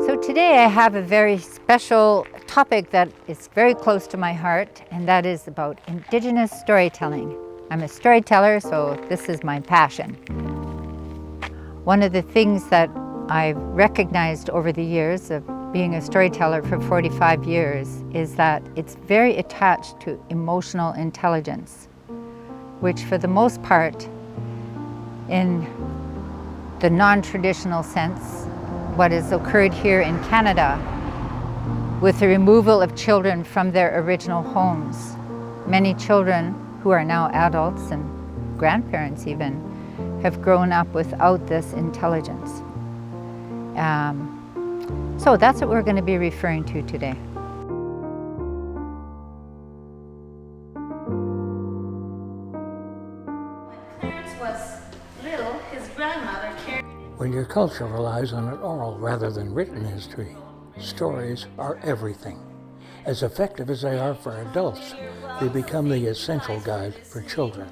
So today I have a very special topic that is very close to my heart, and that is about Indigenous storytelling. I'm a storyteller, so this is my passion. One of the things that I've recognized over the years of being a storyteller for 45 years is that it's very attached to emotional intelligence, which for the most part, in the non-traditional sense, what has occurred here in Canada with the removal of children from their original homes. Many children who are now adults and grandparents even have grown up without this intelligence. So that's what we're going to be referring to today. When Clarence was little, his grandmother carried. When your culture relies on an oral rather than written history, stories are everything. As effective as they are for adults, they become the essential guide for children.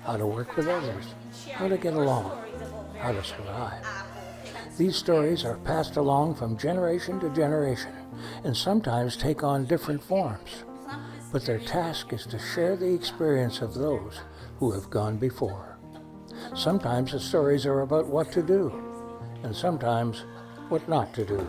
How to work with others, how to get along, how to survive. These stories are passed along from generation to generation and sometimes take on different forms. But their task is to share the experience of those who have gone before. Sometimes the stories are about what to do, and sometimes what not to do.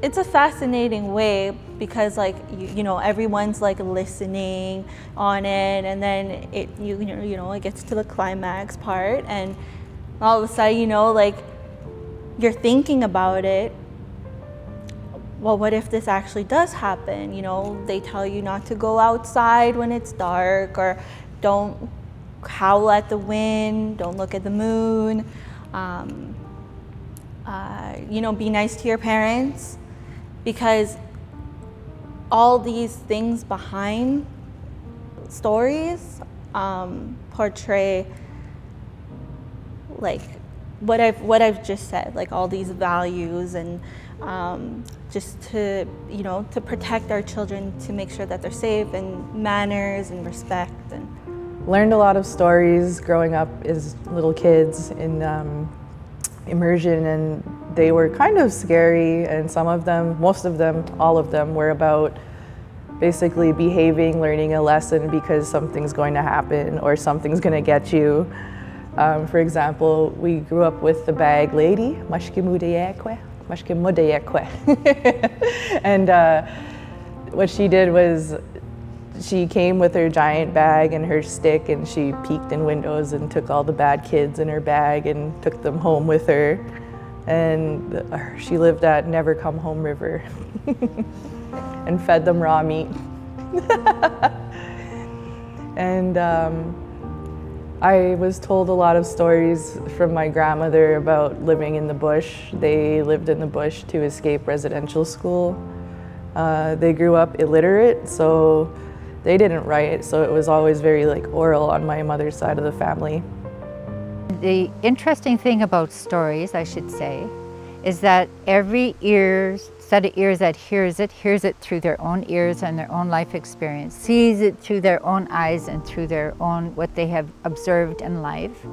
It's a fascinating way because, like, you know, everyone's like listening on it, and then it it gets to the climax part, and all of a sudden, like, you're thinking about it. Well, what if this actually does happen? They tell you not to go outside when it's dark, or don't howl at the wind, don't look at the moon, be nice to your parents, because all these things behind stories portray like what I've just said, like all these values, and just to protect our children, to make sure that they're safe, and manners and respect. And learned a lot of stories growing up as little kids in immersion, and they were kind of scary, and some of them, most of them, all of them were about basically behaving, learning a lesson because something's going to happen or something's going to get you. For example, we grew up with the bag lady, Wiske Jock. And what she did was she came with her giant bag and her stick, and she peeked in windows and took all the bad kids in her bag and took them home with her. And she lived at Never Come Home River and fed them raw meat. And I was told a lot of stories from my grandmother about living in the bush. They lived in the bush to escape residential school. They grew up illiterate, so they didn't write, so it was always very oral on my mother's side of the family. The interesting thing about stories, I should say, is that every set of ears that hears it through their own ears and their own life experience, sees it through their own eyes and through their own, what they have observed in life.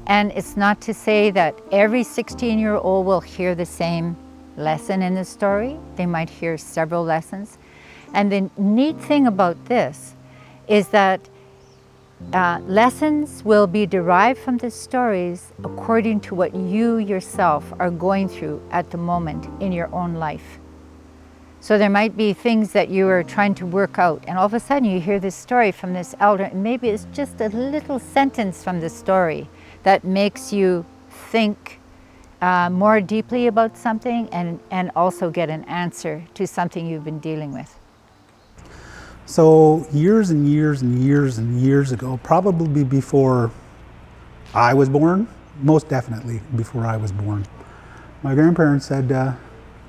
And it's not to say that every 16-year-old will hear the same lesson in the story. They might hear several lessons. And the neat thing about this is that lessons will be derived from the stories according to what you yourself are going through at the moment in your own life. So there might be things that you are trying to work out, and all of a sudden you hear this story from this elder, and maybe it's just a little sentence from the story that makes you think more deeply about something, and also get an answer to something you've been dealing with. So years and years and years and years ago, probably before I was born, most definitely before I was born, my grandparents said there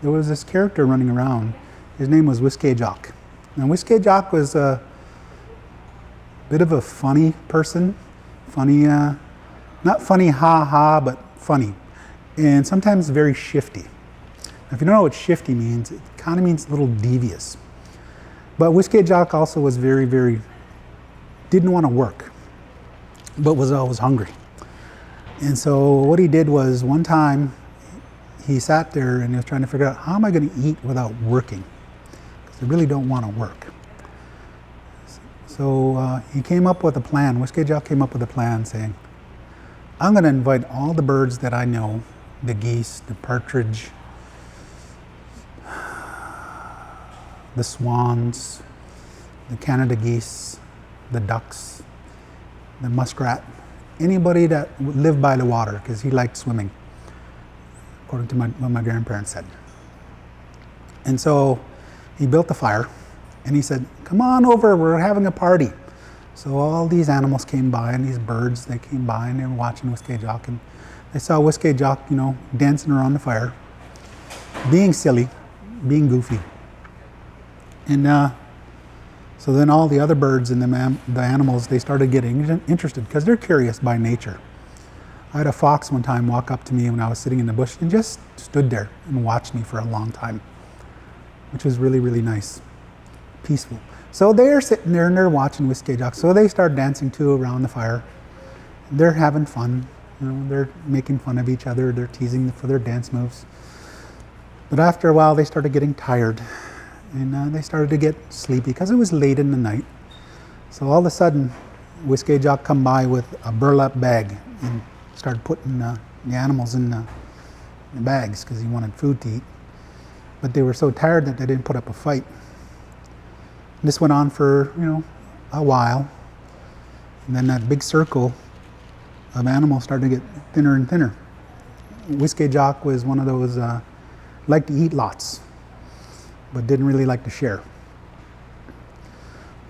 was this character running around. His name was Wiske Jock. Now Wiske Jock was a bit of a funny person, funny, not funny ha-ha, but funny, and sometimes very shifty. Now, if you don't know what shifty means, it kind of means a little devious. But Wiske Jock also was very, very, didn't want to work, but was always hungry. And so what he did was, one time, he sat there and he was trying to figure out, how am I going to eat without working? Because I really don't want to work. So he came up with a plan. Wiske Jock came up with a plan saying, I'm going to invite all the birds that I know, the geese, the partridge, the swans, the Canada geese, the ducks, the muskrat, anybody that lived by the water, because he liked swimming, according to what my grandparents said. And so he built the fire and he said, come on over, we're having a party. So all these animals came by, and these birds, they came by and they were watching Wiske Jock, and they saw Wiske Jock, you know, dancing around the fire, being silly, being goofy. And so then all the other birds and the animals, they started getting interested because they're curious by nature. I had a fox one time walk up to me when I was sitting in the bush and just stood there and watched me for a long time, which was really, really nice, peaceful. So they're sitting there and they're watching Wiske Jock. So they start dancing too around the fire. They're having fun, you know, they're making fun of each other, they're teasing for their dance moves. But after a while they started getting tired, and they started to get sleepy because it was late in the night. So all of a sudden, Wiske Jock come by with a burlap bag and started putting the animals in the bags because he wanted food to eat. But they were so tired that they didn't put up a fight. And this went on for, you know, a while. And then that big circle of animals started to get thinner and thinner. Wiske Jock was one of those, liked to eat lots, but didn't really like to share.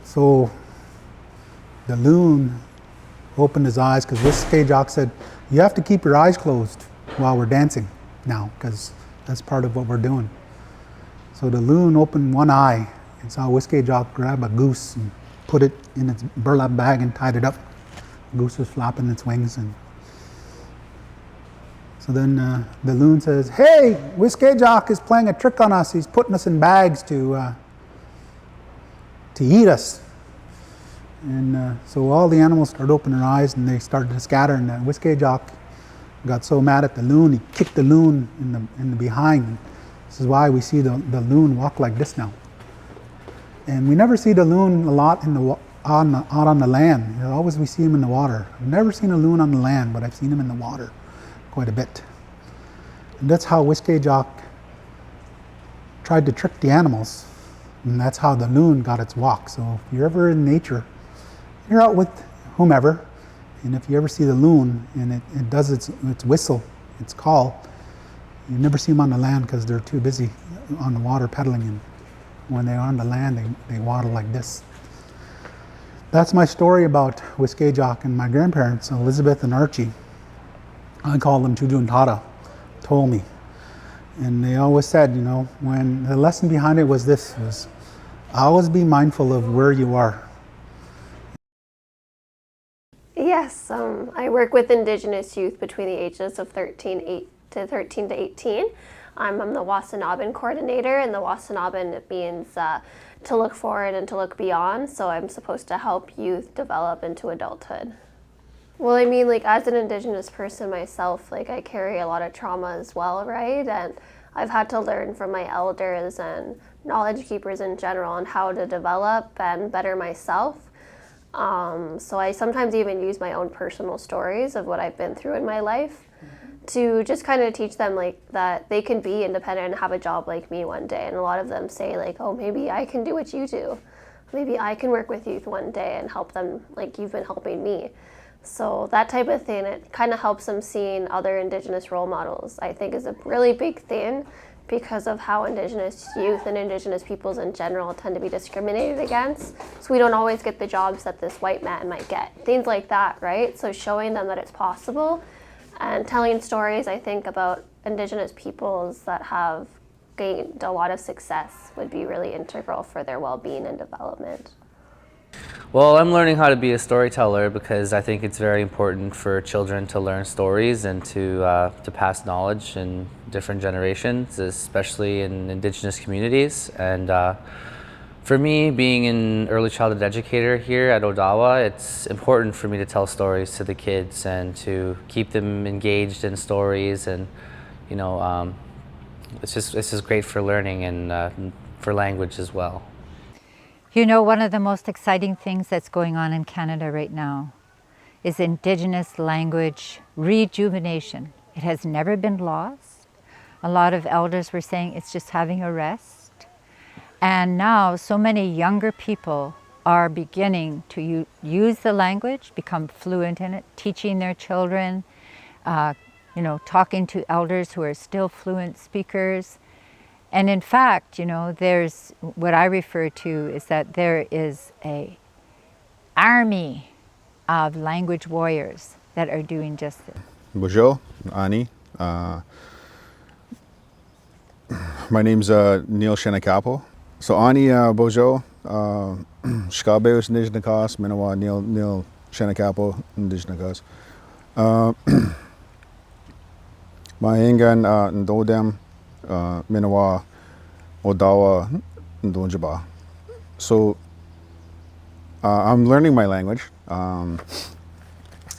So the loon opened his eyes because Wiske Jock said, you have to keep your eyes closed while we're dancing now, because that's part of what we're doing. So the loon opened one eye and saw Wiske Jock grab a goose and put it in its burlap bag and tied it up. The goose was flapping its wings, and so then the loon says, hey, Wiske Jock is playing a trick on us. He's putting us in bags to eat us. And so all the animals started opening their eyes and they started to scatter. And Wiske Jock got so mad at the loon, he kicked the loon in the behind. This is why we see the loon walk like this now. And we never see the loon a lot out on the land. Always we see him in the water. I've never seen a loon on the land, but I've seen him in the water quite a bit. And that's how Wiske Jock tried to trick the animals. And that's how the loon got its walk. So if you're ever in nature, you're out with whomever, and if you ever see the loon and it does its whistle, its call, you never see them on the land because they're too busy on the water pedaling. And when they're on the land, they waddle like this. That's my story about Wiske Jock and my grandparents, Elizabeth and Archie. I call them Tuju and Tata, told me. And they always said, you know, when the lesson behind it was this, was always be mindful of where you are. Yes, I work with Indigenous youth between the ages of 13 to 18. I'm the Wasanabin coordinator, and the Wasanabin means to look forward and to look beyond, so I'm supposed to help youth develop into adulthood. Well, I mean, like, as an Indigenous person myself, like, I carry a lot of trauma as well, right? And I've had to learn from my elders and knowledge keepers in general on how to develop and better myself. So I sometimes even use my own personal stories of what I've been through in my life to just kind of teach them, like, that they can be independent and have a job like me one day. And a lot of them say, like, oh, maybe I can do what you do. Maybe I can work with youth one day and help them like you've been helping me. So that type of thing, it kind of helps them seeing other Indigenous role models, I think, is a really big thing because of how Indigenous youth and Indigenous peoples in general tend to be discriminated against. So we don't always get the jobs that this white man might get. Things like that, right? So showing them that it's possible and telling stories, I think, about Indigenous peoples that have gained a lot of success would be really integral for their well-being and development. Well, I'm learning how to be a storyteller because I think it's very important for children to learn stories and to pass knowledge in different generations, especially in Indigenous communities. And for me, being an early childhood educator here at Odawa, it's important for me to tell stories to the kids and to keep them engaged in stories and, you know, it's just great for learning and for language as well. You know, one of the most exciting things that's going on in Canada right now is Indigenous language rejuvenation. It has never been lost. A lot of elders were saying it's just having a rest. And now so many younger people are beginning to use the language, become fluent in it, teaching their children, you know, talking to elders who are still fluent speakers. And in fact, you know, there's what I refer to is that there is an army of language warriors that are doing just this. Bonjour, Ani. My name's Neil Shenakapo. So Ani Bojo, Shkabeus Nijnakas, Minawa Neil Shenakapo Nijnakas. Mahengan Ndodem Minawa Odawa Ndonjaba. So I'm learning my language. I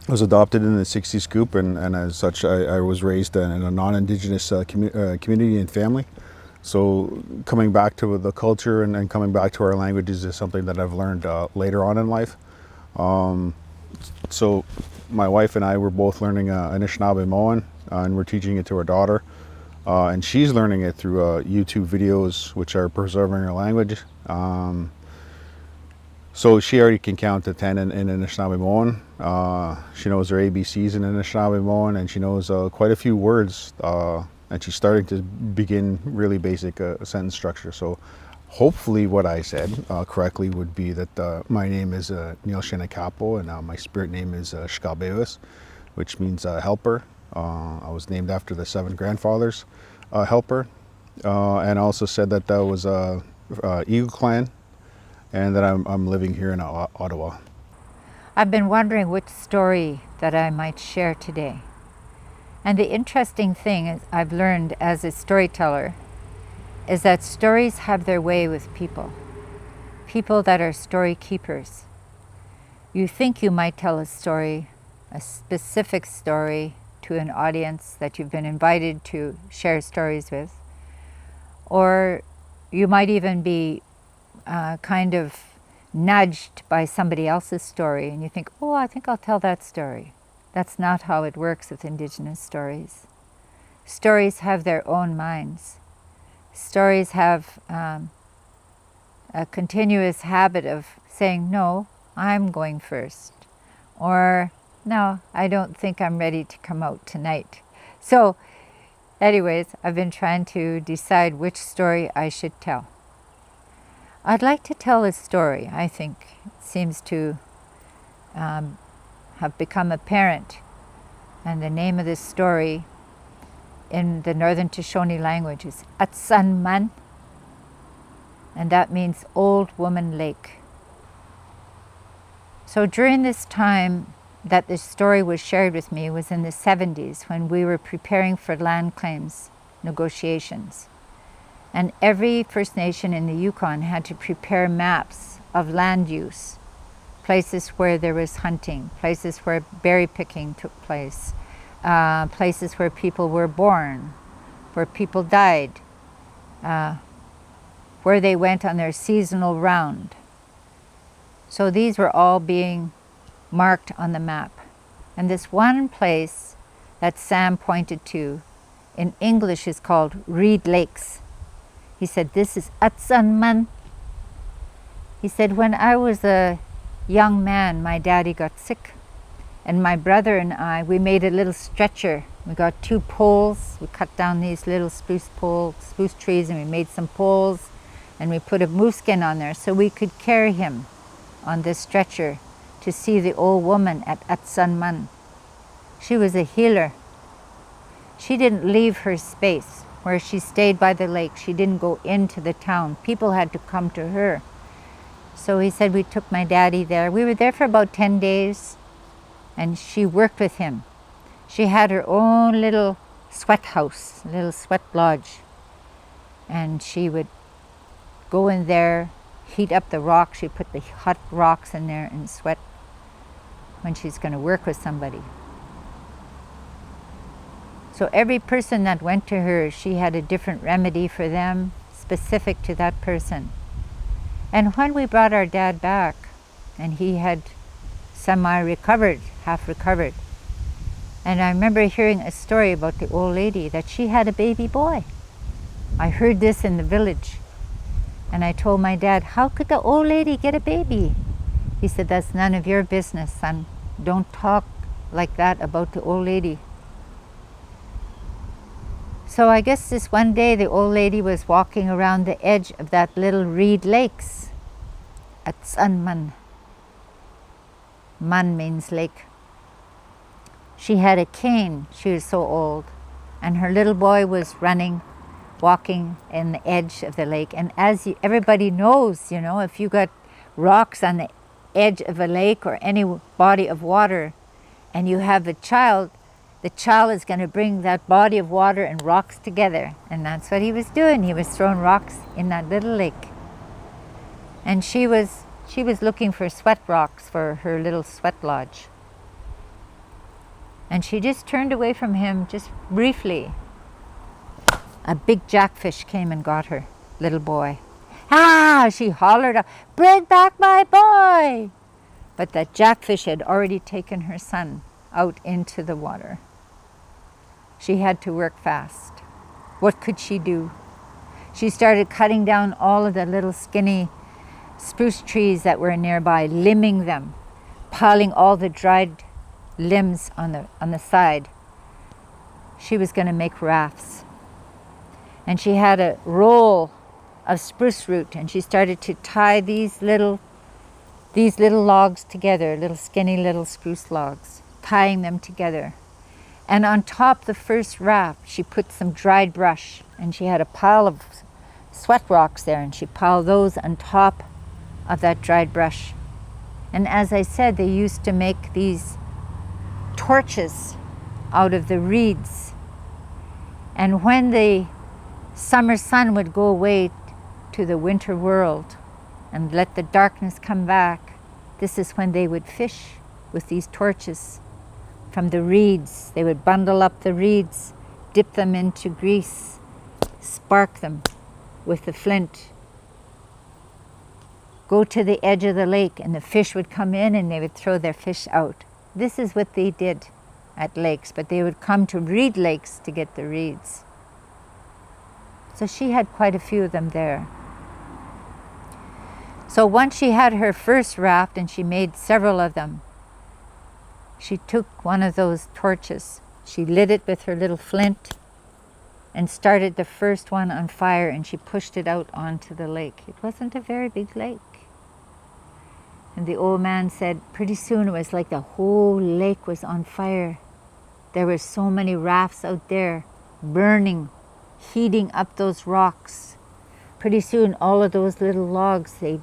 was adopted in the 60s scoop, and as such I was raised in a non-Indigenous community and family. So coming back to the culture and coming back to our languages is something that I've learned later on in life. So my wife and I were both learning Anishinaabe and we're teaching it to our daughter. And she's learning it through YouTube videos, which are preserving her language. So she already can count to 10 in Anishinaabe. She knows her ABCs in Anishinaabe, and she knows quite a few words. And she's starting to begin really basic sentence structure. So hopefully what I said correctly would be that my name is Neil Shenakapo, and my spirit name is Shkabeus, which means helper. I was named after the 7 grandfathers helper, and also said that that was Eagle Clan, and that I'm living here in Ottawa. I've been wondering which story that I might share today. And the interesting thing is I've learned as a storyteller is that stories have their way with people that are story keepers. You think you might tell a story, a specific story, to an audience that you've been invited to share stories with, or you might even be kind of nudged by somebody else's story, and you think, oh, I think I'll tell that story. That's not how it works with Indigenous stories. Stories have their own minds. Stories have a continuous habit of saying, no, I'm going first, or no, I don't think I'm ready to come out tonight. So anyways, I've been trying to decide which story I should tell. I'd like to tell a story I think seems to have become apparent, and the name of this story in the Northern Shoshone language is Atsanman, and that means Old Woman Lake. So during this time that this story was shared with me was in the 70s, when we were preparing for land claims negotiations. And every First Nation in the Yukon had to prepare maps of land use, places where there was hunting, places where berry picking took place, places where people were born, where people died, where they went on their seasonal round. So these were all being marked on the map. And this one place that Sam pointed to in English is called Reed Lakes. He said, this is Atsanman. He said, when I was a young man, my daddy got sick, and my brother and I, we made a little stretcher. We got 2 poles. We cut down these little spruce trees, and we made some poles, and we put a moose skin on there so we could carry him on this stretcher to see the old woman at Atsanman. She was a healer. She didn't leave her space where she stayed by the lake. She didn't go into the town. People had to come to her. So he said we took my daddy there. We were there for about 10 days, and she worked with him. She had her own little sweat house, little sweat lodge, and she would go in there, heat up the rocks. She'd put the hot rocks in there and sweat when she's going to work with somebody. So every person that went to her, she had a different remedy for them, specific to that person. And when we brought our dad back, and he had semi-recovered, half recovered, and I remember hearing a story about the old lady, that she had a baby boy. I heard this in the village. And I told my dad, how could the old lady get a baby? He said, that's none of your business, son. Don't talk like that about the old lady. So I guess this one day the old lady was walking around the edge of that little reed lakes at Sunman. Man means lake. She had a cane, she was so old, and her little boy was running, walking in the edge of the lake. And as everybody knows, you know, if you got rocks on the edge of a lake or any body of water and you have a child, the child is going to bring that body of water and rocks together. And that's what he was doing. He was throwing rocks in that little lake. And she was looking for sweat rocks for her little sweat lodge. And she just turned away from him just briefly. A big jackfish came and got her little boy. Ah, she hollered out, bring back my boy! But that jackfish had already taken her son out into the water. She had to work fast. What could she do? She started cutting down all of the little skinny spruce trees that were nearby, limbing them, piling all the dried limbs on the side. She was going to make rafts. And she had a roll of spruce root, and she started to tie these little logs together, little skinny little spruce logs, tying them together. And on top the first raft, she put some dried brush, and she had a pile of sweat rocks there, and she piled those on top of that dried brush. And as I said, they used to make these torches out of the reeds. And when the summer sun would go away to the winter world and let the darkness come back, this is when they would fish with these torches from the reeds. They would bundle up the reeds, dip them into grease, spark them with the flint, go to the edge of the lake, and the fish would come in and they would throw their fish out. This is what they did at lakes, but they would come to reed lakes to get the reeds. So she had quite a few of them there. So once she had her first raft, and she made several of them, she took one of those torches, she lit it with her little flint, and started the first one on fire, and she pushed it out onto the lake. It wasn't a very big lake. And the old man said pretty soon it was like the whole lake was on fire. There were so many rafts out there burning, heating up those rocks. Pretty soon all of those little logs, they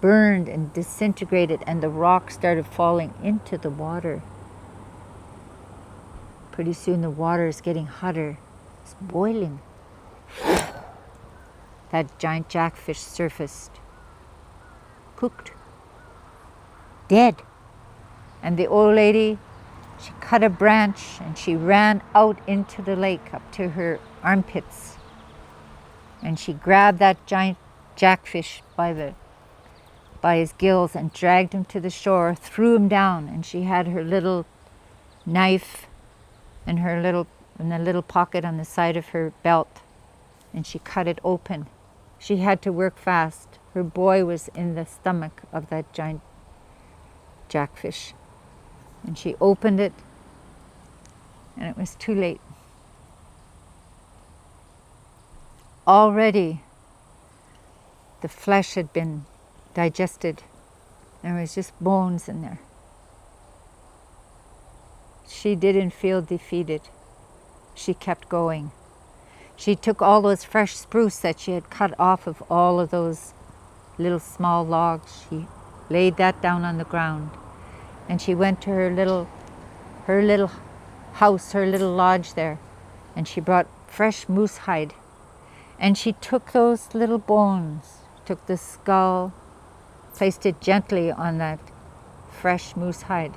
burned and disintegrated, and the rocks started falling into the water. Pretty soon the water is getting hotter. It's boiling. That giant jackfish surfaced, cooked, dead. And the old lady, she cut a branch and she ran out into the lake up to her armpits. And she grabbed that giant jackfish by his gills and dragged him to the shore, threw him down, and she had her little knife in the little pocket on the side of her belt, and she cut it open. She had to work fast. Her boy was in the stomach of that giant jackfish. And she opened it, and it was too late. Already the flesh had been digested. There was just bones in there. She didn't feel defeated. She kept going. She took all those fresh spruce that she had cut off of all of those little small logs. She laid that down on the ground, and she went to her little house, her little lodge there, and she brought fresh moose hide, and she took those little bones, took the skull, placed it gently on that fresh moose hide,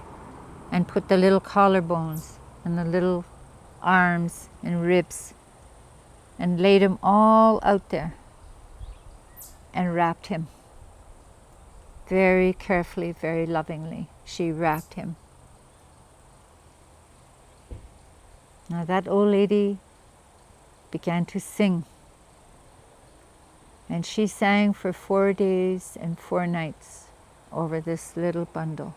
and put the little collarbones and the little arms and ribs and laid him all out there and wrapped him. Very carefully, very lovingly, she wrapped him. Now that old lady began to sing. And she sang for 4 days and 4 nights over this little bundle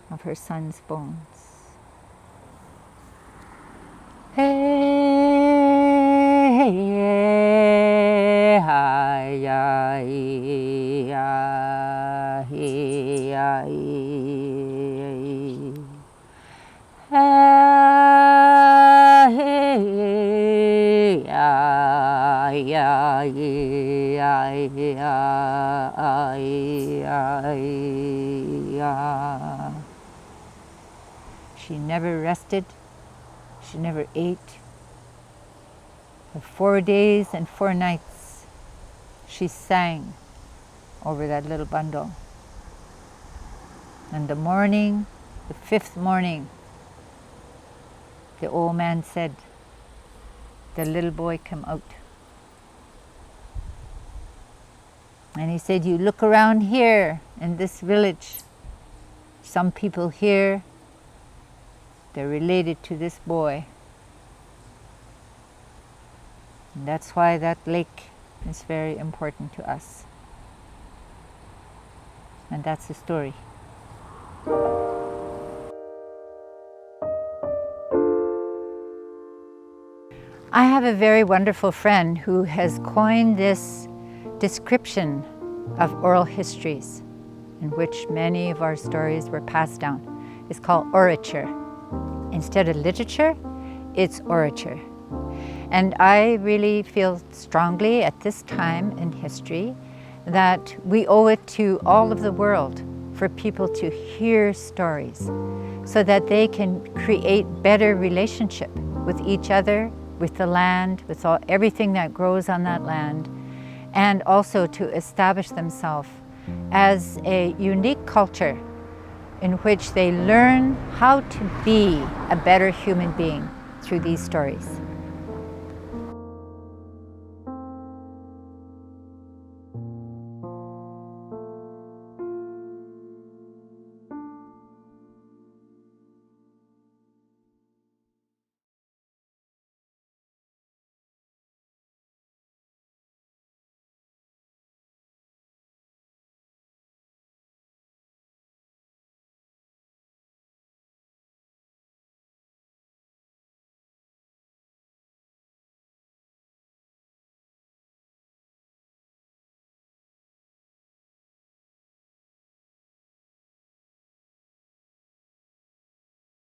of her son's bones. Hey, hey, hi, ya, ya, ya, She never rested. She never ate. For 4 days and 4 nights, she sang over that little bundle. And the morning, the 5th morning, the old man said, the little boy come out. And he said, you look around here in this village, some people here, they're related to this boy. And that's why that lake is very important to us. And that's the story. I have a very wonderful friend who has coined this description of oral histories in which many of our stories were passed down. It's called orature. Instead of literature, it's orature. And I really feel strongly at this time in history that we owe it to all of the world for people to hear stories so that they can create better relationship with each other, with the land, with everything that grows on that land, and also to establish themselves as a unique culture in which they learn how to be a better human being through these stories.